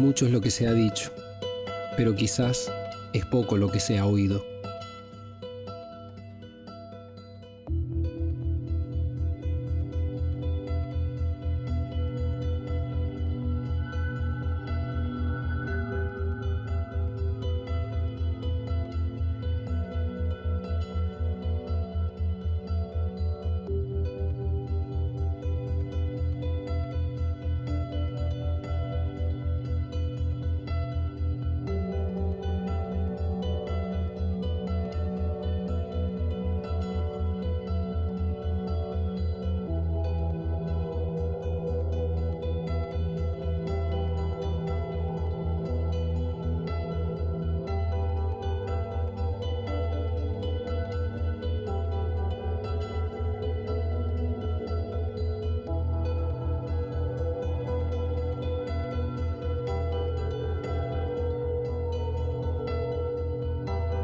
Mucho es lo que se ha dicho, pero quizás es poco lo que se ha oído.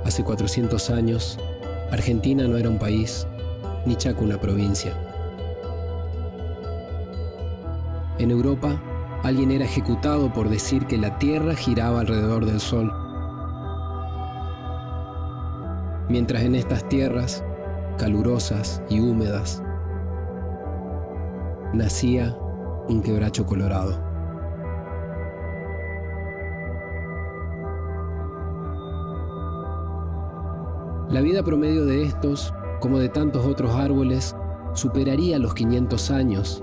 Hace 400 años, Argentina no era un país, ni Chaco una provincia. En Europa, alguien era ejecutado por decir que la Tierra giraba alrededor del Sol. Mientras en estas tierras, calurosas y húmedas, nacía un quebracho colorado. La vida promedio de estos, como de tantos otros árboles, superaría los 500 años,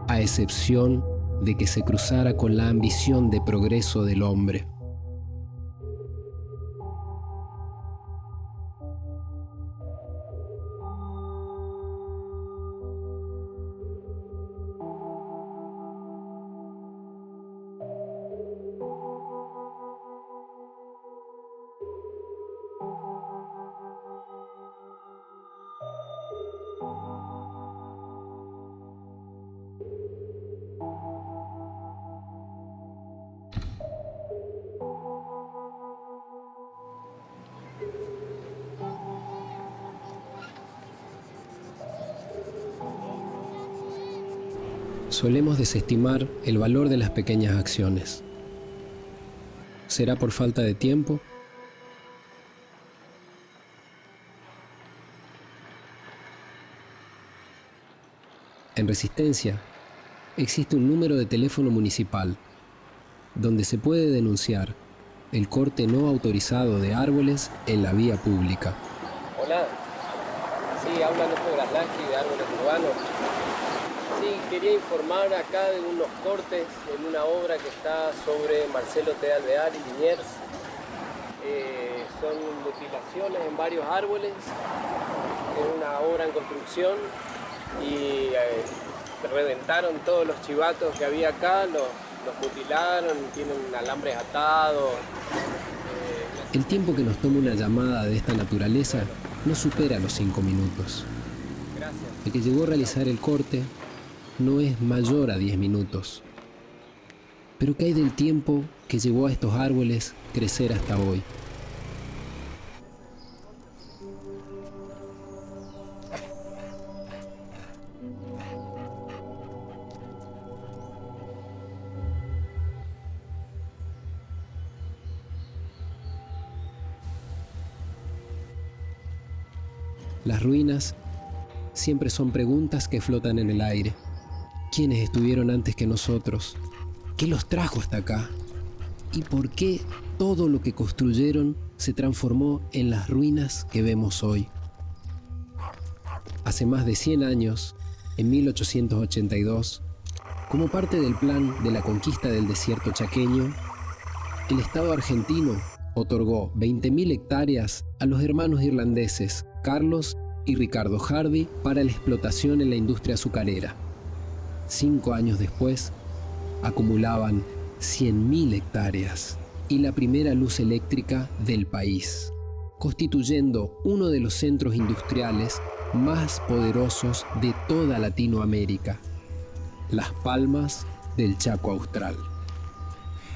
a excepción de que se cruzara con la ambición de progreso del hombre. Solemos desestimar el valor de las pequeñas acciones. ¿Será por falta de tiempo? En Resistencia existe un número de teléfono municipal donde se puede denunciar el corte no autorizado de árboles en la vía pública. Hola, sí, habla Loco Graslansky de Árboles Urbanos. Sí, quería informar acá de unos cortes en una obra que está sobre Marcelo T. Alvear y Liniers. Son mutilaciones en varios árboles, es una obra en construcción y reventaron todos los chivatos que había acá, los mutilaron, tienen alambres atados. El tiempo que nos toma una llamada de esta naturaleza no supera los 5 minutos. Gracias. El que llegó a realizar el corte no es mayor a 10 minutos. Pero ¿qué hay del tiempo que llevó a estos árboles crecer hasta hoy? Las ruinas siempre son preguntas que flotan en el aire. ¿Quiénes estuvieron antes que nosotros? ¿Qué los trajo hasta acá? ¿Y por qué todo lo que construyeron se transformó en las ruinas que vemos hoy? Hace más de 100 años, en 1882, como parte del plan de la conquista del desierto chaqueño, el Estado argentino otorgó 20.000 hectáreas a los hermanos irlandeses Carlos y Ricardo Hardy para la explotación en la industria azucarera. 5 años después, acumulaban 100.000 hectáreas y la primera luz eléctrica del país, constituyendo uno de los centros industriales más poderosos de toda Latinoamérica, Las Palmas del Chaco Austral.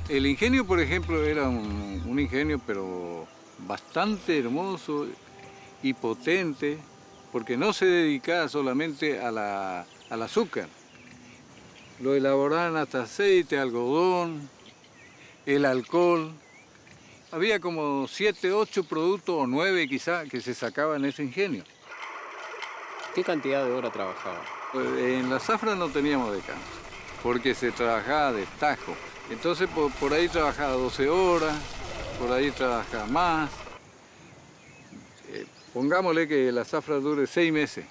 El ingenio, por ejemplo, era un ingenio pero bastante hermoso y potente, porque no se dedicaba solamente al azúcar, Lo elaboraban hasta aceite, algodón, el alcohol. Había como 7, 8 productos o 9 quizá que se sacaban en ese ingenio. ¿Qué cantidad de hora trabajaba? En la zafra no teníamos descanso, porque se trabajaba de tajo. Entonces por ahí trabajaba 12 horas, por ahí trabajaba más. Pongámosle que la zafra dure 6 meses.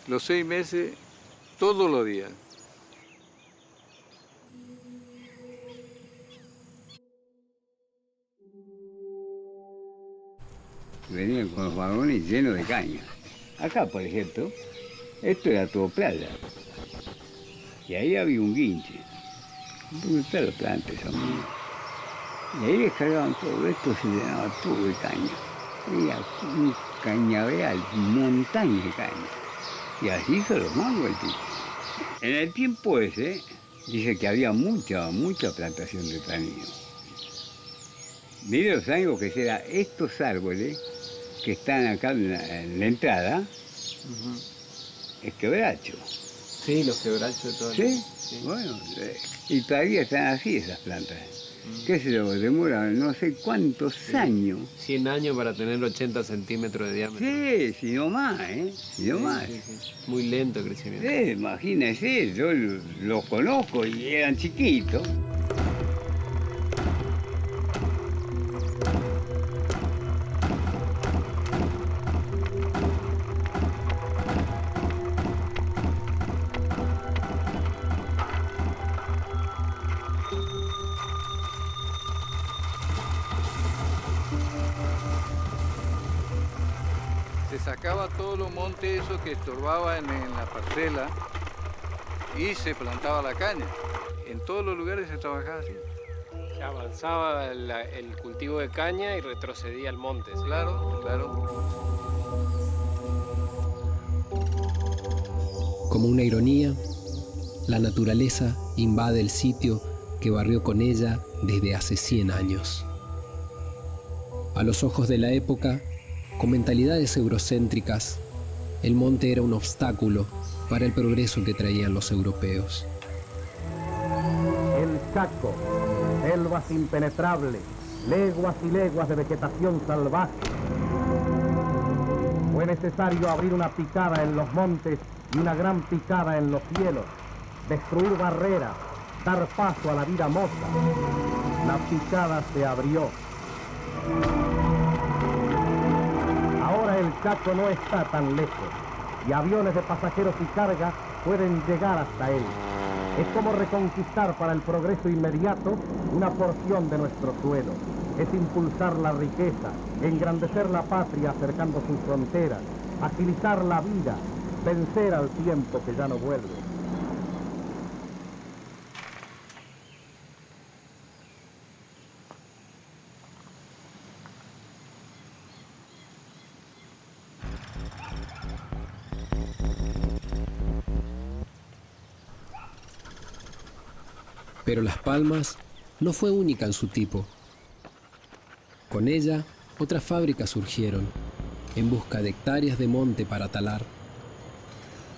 Los 6 meses, todos los días. Venían con los vagones llenos de caña. Acá, por ejemplo, esto era todo playa. Y ahí había un guinche. Brutal los plantes, amigos. Y ahí descargaban todo esto, se llenaba todo de caña. Había un cañaveral, montaña de caña. Y así hizo los mangos el tipo. En el tiempo ese, dice que había mucha plantación de tanino. Mire los años que serán estos árboles que están acá en la entrada, es quebracho. Sí, los quebrachos de todo. ¿Sí? Sí. Bueno, y todavía están así esas plantas. ¿Qué sé yo? Demora no sé cuántos años. 100 años para tener 80 centímetros de diámetro. Sí, si no más, si no más. Sí, sí. Muy lento el crecimiento. Sí, imagínese, yo los conozco y eran chiquitos. Se sacaba todos los montes esos que estorbaban en la parcela y se plantaba la caña. En todos los lugares se trabajaba así. Avanzaba el cultivo de caña y retrocedía al monte. ¿Sí? Claro, claro. Como una ironía, la naturaleza invade el sitio que barrió con ella desde hace 100 años. A los ojos de la época, con mentalidades eurocéntricas, el monte era un obstáculo para el progreso que traían los europeos. El Chaco, selvas impenetrables, leguas y leguas de vegetación salvaje. Fue necesario abrir una picada en los montes y una gran picada en los cielos, destruir barreras, dar paso a la vida moza. La picada se abrió. Ahora el Chaco no está tan lejos y aviones de pasajeros y carga pueden llegar hasta él. Es como reconquistar para el progreso inmediato una porción de nuestro suelo. Es impulsar la riqueza, engrandecer la patria acercando sus fronteras, agilizar la vida, vencer al tiempo que ya no vuelve. Pero Las Palmas no fue única en su tipo. Con ella, otras fábricas surgieron, en busca de hectáreas de monte para talar.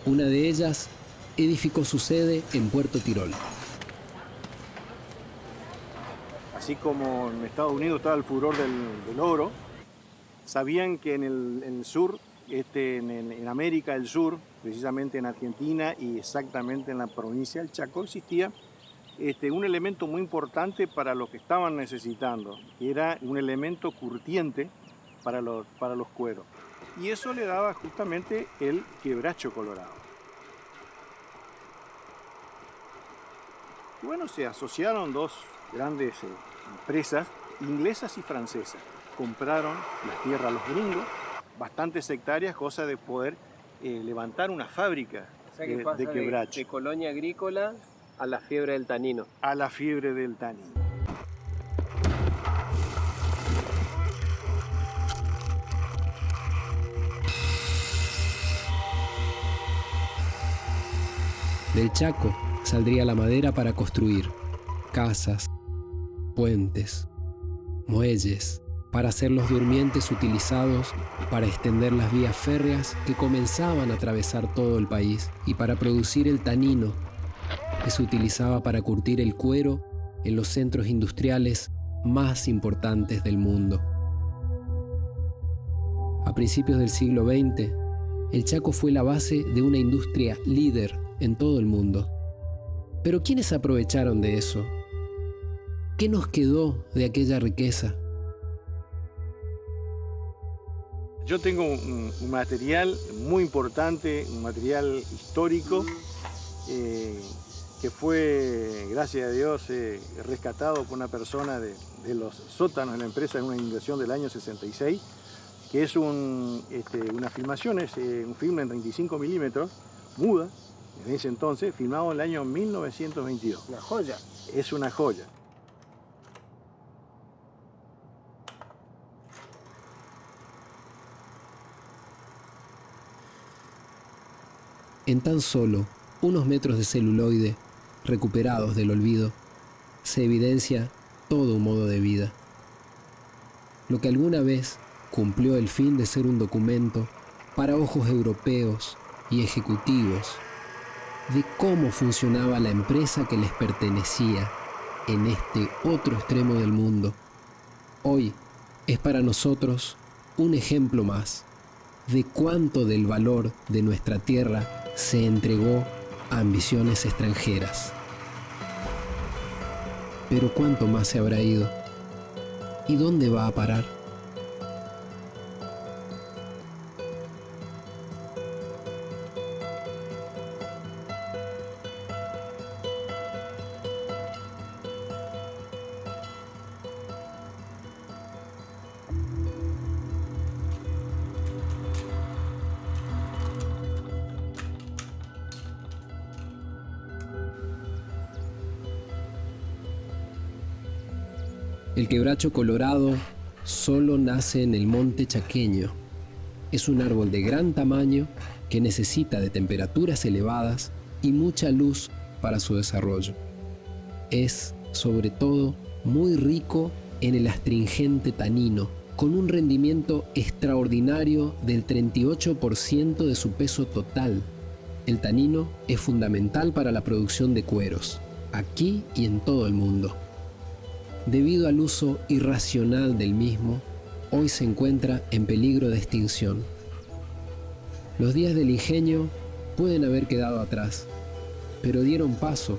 Una de ellas edificó su sede en Puerto Tirol. Así como en Estados Unidos estaba el furor del oro, sabían que en el sur, en América del Sur, precisamente en Argentina y exactamente en la provincia del Chaco, existía un elemento muy importante para lo que estaban necesitando, que era un elemento curtiente para los cueros. Y eso le daba justamente el quebracho colorado. Y bueno, se asociaron dos grandes empresas, inglesas y francesas. Compraron la tierra a los gringos, bastantes hectáreas, cosa de poder levantar una fábrica O sea que pasa de quebracho. de colonia agrícola a la fiebre del tanino. A la fiebre del tanino. Del Chaco saldría la madera para construir casas, puentes, muelles, para hacer los durmientes utilizados para extender las vías férreas que comenzaban a atravesar todo el país y para producir el tanino, que se utilizaba para curtir el cuero en los centros industriales más importantes del mundo. A principios del siglo XX, el Chaco fue la base de una industria líder en todo el mundo. Pero ¿quiénes aprovecharon de eso? ¿Qué nos quedó de aquella riqueza? Yo tengo un material muy importante, un material histórico, que fue, gracias a Dios, rescatado por una persona de los sótanos de la empresa en una inundación del año 66, que es una filmación, es un film en 35 milímetros, muda, en ese entonces, filmado en el año 1922. Una joya. Es una joya. En tan solo unos metros de celuloide recuperados del olvido, se evidencia todo un modo de vida. Lo que alguna vez cumplió el fin de ser un documento para ojos europeos y ejecutivos de cómo funcionaba la empresa que les pertenecía en este otro extremo del mundo, hoy es para nosotros un ejemplo más de cuánto del valor de nuestra tierra se entregó a ambiciones extranjeras. Pero ¿cuánto más se habrá ido? ¿Y dónde va a parar? El quebracho colorado solo nace en el monte chaqueño. Es un árbol de gran tamaño que necesita de temperaturas elevadas y mucha luz para su desarrollo. Es, sobre todo, muy rico en el astringente tanino, con un rendimiento extraordinario del 38% de su peso total. El tanino es fundamental para la producción de cueros, aquí y en todo el mundo. Debido al uso irracional del mismo, hoy se encuentra en peligro de extinción. Los días del ingenio pueden haber quedado atrás, pero dieron paso,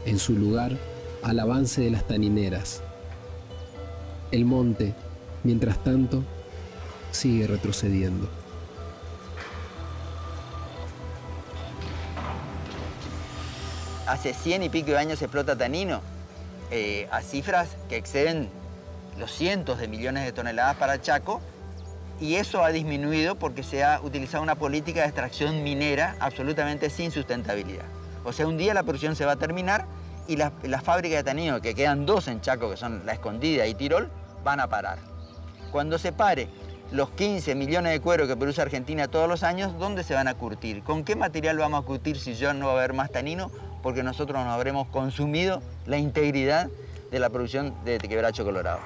en su lugar, al avance de las tanineras. El monte, mientras tanto, sigue retrocediendo. Hace 100 y pico de años se explota tanino a cifras que exceden los cientos de millones de toneladas para Chaco, y eso ha disminuido porque se ha utilizado una política de extracción minera absolutamente sin sustentabilidad. O sea, un día la producción se va a terminar y las fábricas de tanino, que quedan dos en Chaco, que son La Escondida y Tirol, van a parar. Cuando se pare los 15 millones de cuero que produce Argentina todos los años, ¿dónde se van a curtir? ¿Con qué material vamos a curtir si ya no va a haber más tanino? Porque nosotros nos habremos consumido la integridad de la producción de quebracho colorado.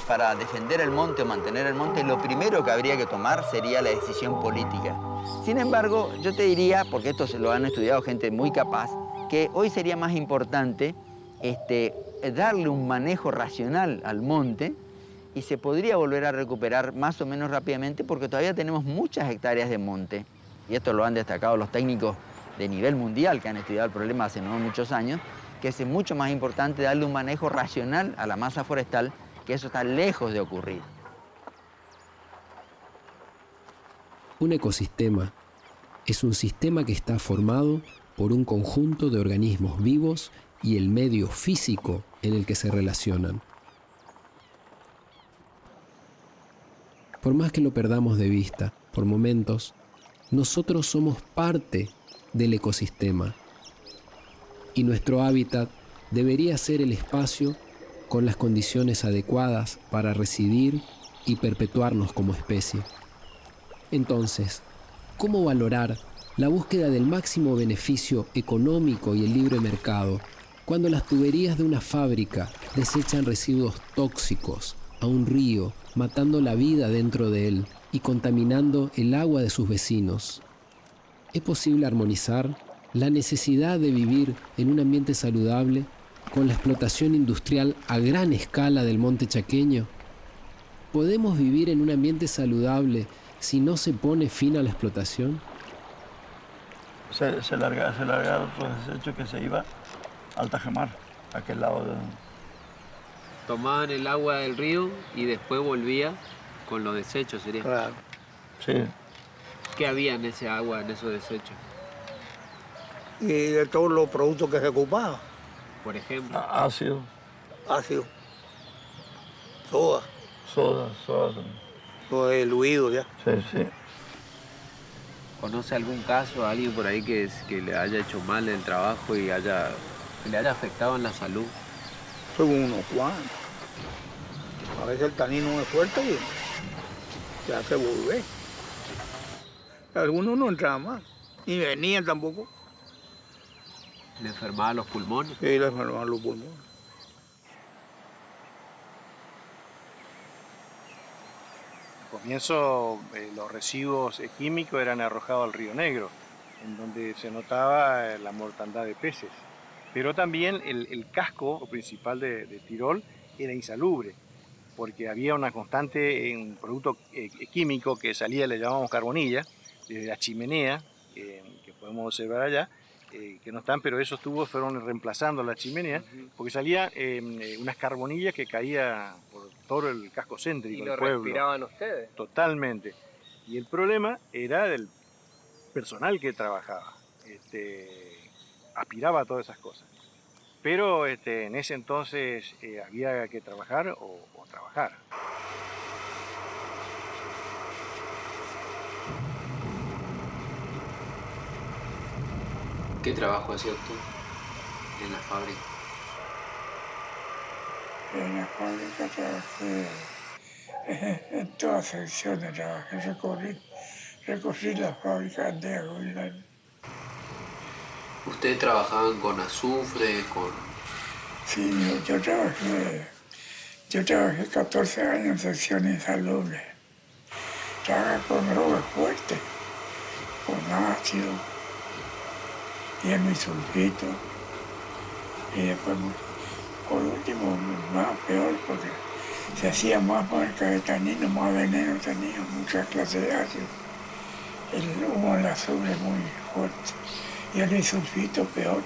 Para defender el monte o mantener el monte, lo primero que habría que tomar sería la decisión política. Sin embargo, yo te diría, porque esto se lo han estudiado gente muy capaz, que hoy sería más importante darle un manejo racional al monte y se podría volver a recuperar más o menos rápidamente porque todavía tenemos muchas hectáreas de monte. Y esto lo han destacado los técnicos de nivel mundial que han estudiado el problema hace no muchos años, que es mucho más importante darle un manejo racional a la masa forestal, que eso está lejos de ocurrir. Un ecosistema es un sistema que está formado por un conjunto de organismos vivos y el medio físico en el que se relacionan. Por más que lo perdamos de vista, por momentos, nosotros somos parte del ecosistema y nuestro hábitat debería ser el espacio con las condiciones adecuadas para residir y perpetuarnos como especie. Entonces, ¿cómo valorar la búsqueda del máximo beneficio económico y el libre mercado Cuando las tuberías de una fábrica desechan residuos tóxicos a un río, matando la vida dentro de él y contaminando el agua de sus vecinos. ¿Es posible armonizar la necesidad de vivir en un ambiente saludable con la explotación industrial a gran escala del monte chaqueño? ¿Podemos vivir en un ambiente saludable si no se pone fin a la explotación? Se largaron los desechos que se iba al Tajamar, a aquel lado de... Tomaban el agua del río y después volvía con los desechos, sería. Claro, sí. ¿Qué había en ese agua, en esos desechos? Y de todos los productos que se ocupaban. Por ejemplo. Ácido. Soda. Soda. Todo diluido ya. Sí. ¿Conoce algún caso, alguien por ahí que le haya hecho mal el trabajo y que le haya afectado en la salud? Son unos cuantos. A veces el tanino es fuerte y se hace volver. Algunos no entraban más, ni venían tampoco. ¿Le enfermaban los pulmones? Sí, le enfermaban los pulmones. Al comienzo los residuos químicos eran arrojados al Río Negro, en donde se notaba la mortandad de peces. Pero también el casco principal de Tirol era insalubre, porque había una constante, un producto químico que salía, le llamamos carbonilla, desde la chimenea, que podemos observar allá, que no están, pero esos tubos fueron reemplazando la chimenea, porque salían unas carbonillas que caían por todo el casco céntrico del pueblo. ¿Y lo respiraban ustedes? Totalmente. Y el problema era del personal que trabajaba. Aspiraba a todas esas cosas. Pero en ese entonces había que trabajar o trabajar. ¿Qué trabajo hacía usted en la fábrica? En la fábrica trabajé en todas secciones, recorrí la fábrica de Aguilar. ¿Ustedes trabajaban con azufre, con...? Sí, yo trabajé 14 años en secciones insalubres. Trabajé con drogas fuertes, con ácido, y en mi sulfito. Y después, por último, más peor, porque se hacía más marca de tanino, más veneno tenía, muchas clases de ácido. El humo del azufre es muy fuerte. Y el sulfito peor.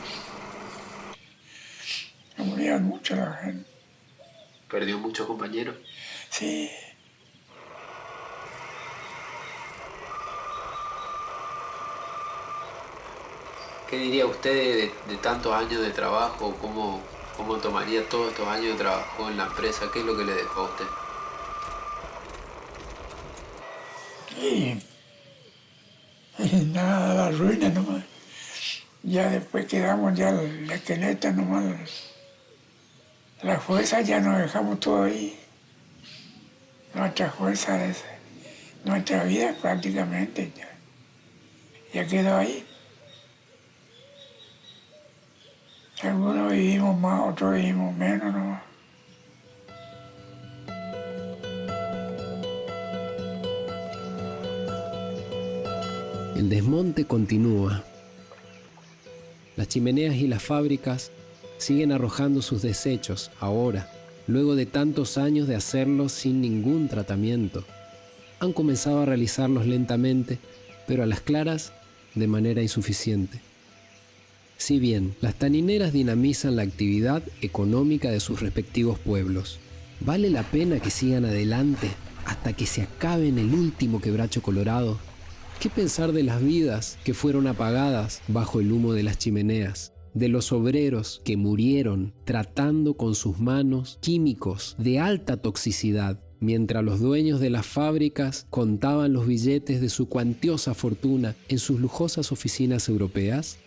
Moría mucho la gente. ¿Perdió muchos compañeros? Sí. ¿Qué diría usted de tantos años de trabajo? ¿Cómo tomaría todos estos años de trabajo en la empresa? ¿Qué es lo que le dejó a usted? Y nada, la ruina nomás. Ya después quedamos ya la esqueleta nomás. La fuerza ya nos dejamos todo ahí. Nuestra fuerza es nuestra vida prácticamente ya quedó ahí. Algunos vivimos más, otros vivimos menos nomás. El desmonte continúa. Las chimeneas y las fábricas siguen arrojando sus desechos ahora, luego de tantos años de hacerlo sin ningún tratamiento. Han comenzado a realizarlos lentamente, pero a las claras de manera insuficiente. Si bien las tanineras dinamizan la actividad económica de sus respectivos pueblos, ¿vale la pena que sigan adelante hasta que se acaben el último quebracho colorado? ¿Qué pensar de las vidas que fueron apagadas bajo el humo de las chimeneas? De los obreros que murieron tratando con sus manos químicos de alta toxicidad, mientras los dueños de las fábricas contaban los billetes de su cuantiosa fortuna en sus lujosas oficinas europeas?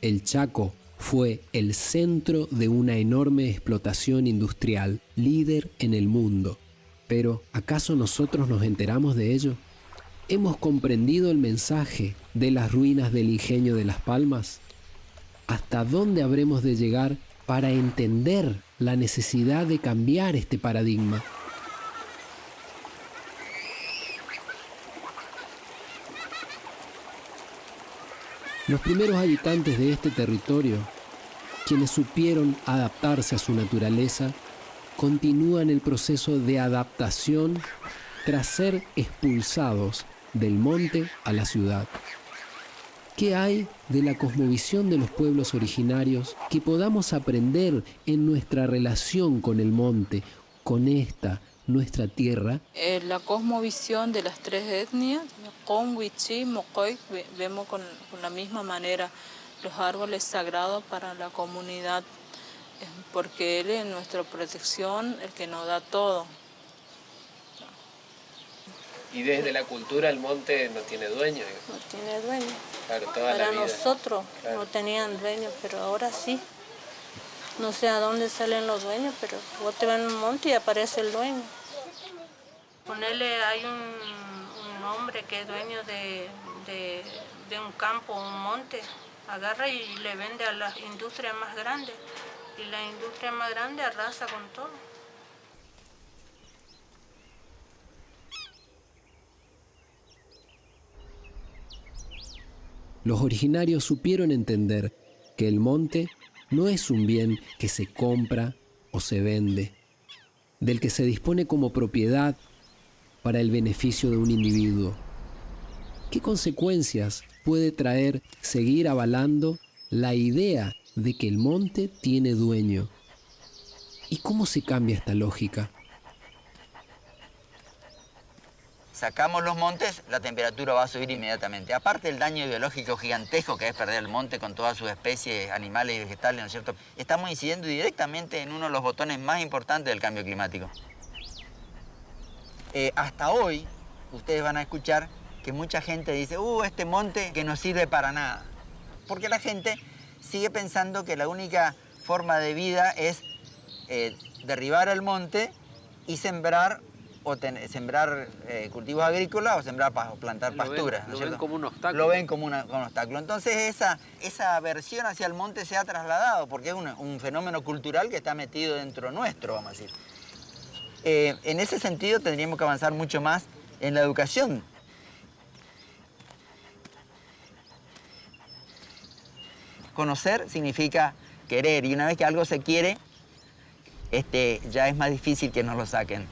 El Chaco fue el centro de una enorme explotación industrial, líder en el mundo. Pero, ¿acaso nosotros nos enteramos de ello? ¿Hemos comprendido el mensaje de las ruinas del ingenio de Las Palmas? ¿Hasta dónde habremos de llegar para entender la necesidad de cambiar este paradigma? Los primeros habitantes de este territorio, quienes supieron adaptarse a su naturaleza, continúan el proceso de adaptación tras ser expulsados del monte a la ciudad. ¿Qué hay de la cosmovisión de los pueblos originarios que podamos aprender en nuestra relación con el monte, con esta, nuestra tierra? La cosmovisión de las tres etnias, Con, Wichí, Mocoy, vemos con la misma manera los árboles sagrados para la comunidad, porque Él es nuestra protección, el que nos da todo. Y desde la cultura el monte no tiene dueño. No tiene dueño. Claro, toda Para la vida. nosotros Claro. no tenían dueño, pero ahora sí. No sé a dónde salen los dueños, pero vos te vas en un monte y aparece el dueño. Ponele, hay un hombre que es dueño de un campo, un monte, agarra y le vende a las industrias más grandes. Y la industria más grande arrasa con todo. Los originarios supieron entender que el monte no es un bien que se compra o se vende, del que se dispone como propiedad para el beneficio de un individuo. ¿Qué consecuencias puede traer seguir avalando la idea de que el monte tiene dueño? ¿Y cómo se cambia esta lógica? Sacamos los montes, la temperatura va a subir inmediatamente. Aparte del daño biológico gigantesco que es perder el monte con todas sus especies animales y vegetales, ¿no es cierto? Estamos incidiendo directamente en uno de los botones más importantes del cambio climático. Hasta hoy, ustedes van a escuchar que mucha gente dice, este monte que no sirve para nada. Porque la gente sigue pensando que la única forma de vida es derribar el monte y sembrar cultivos agrícolas o plantar pasturas. Lo ven como un obstáculo. Lo ven como un obstáculo. Entonces esa aversión hacia el monte se ha trasladado porque es un fenómeno cultural que está metido dentro nuestro, vamos a decir. En ese sentido tendríamos que avanzar mucho más en la educación. Conocer significa querer y una vez que algo se quiere, ya es más difícil que nos lo saquen.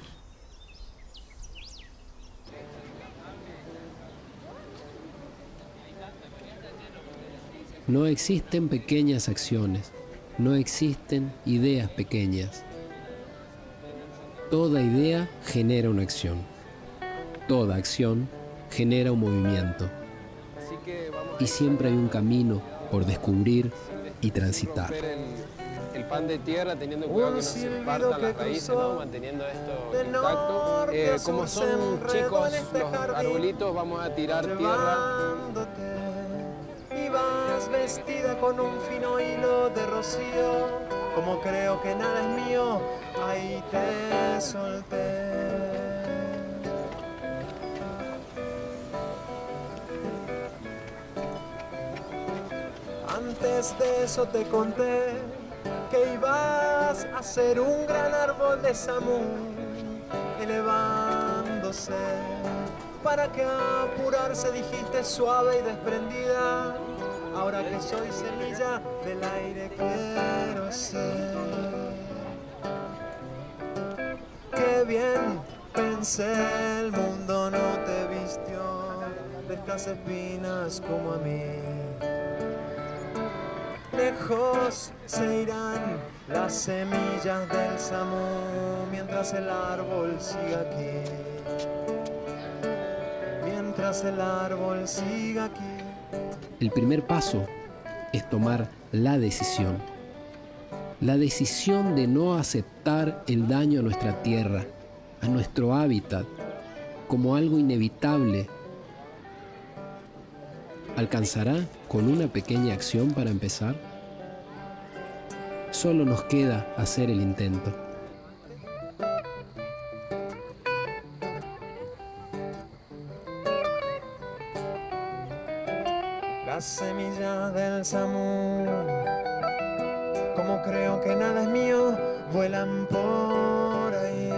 No existen pequeñas acciones, no existen ideas pequeñas. Toda idea genera una acción. Toda acción genera un movimiento. Y siempre hay un camino por descubrir y transitar. El pan de tierra, teniendo cuidado que no se partan las raíces, ¿no? Manteniendo esto intacto. Como son chicos los arbolitos, vamos a tirar tierra. Y vas vestida con un fino hilo de rocío. Como creo que nada es mío, ahí te solté. Antes de eso te conté que ibas a ser un gran árbol de samún, elevándose. Para que apurarse dijiste suave y desprendida. Ahora que soy semilla del aire quiero ser. Qué bien pensé, el mundo no te vistió de estas espinas como a mí. Lejos se irán las semillas del samú mientras el árbol siga aquí. Mientras el árbol siga aquí. El primer paso es tomar la decisión. La decisión de no aceptar el daño a nuestra tierra, a nuestro hábitat, como algo inevitable. ¿Alcanzará con una pequeña acción para empezar? Solo nos queda hacer el intento. las semillas del samú. Como creo que nada es mío, vuelan por ahí.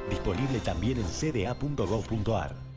Disponible también en cda.gov.ar.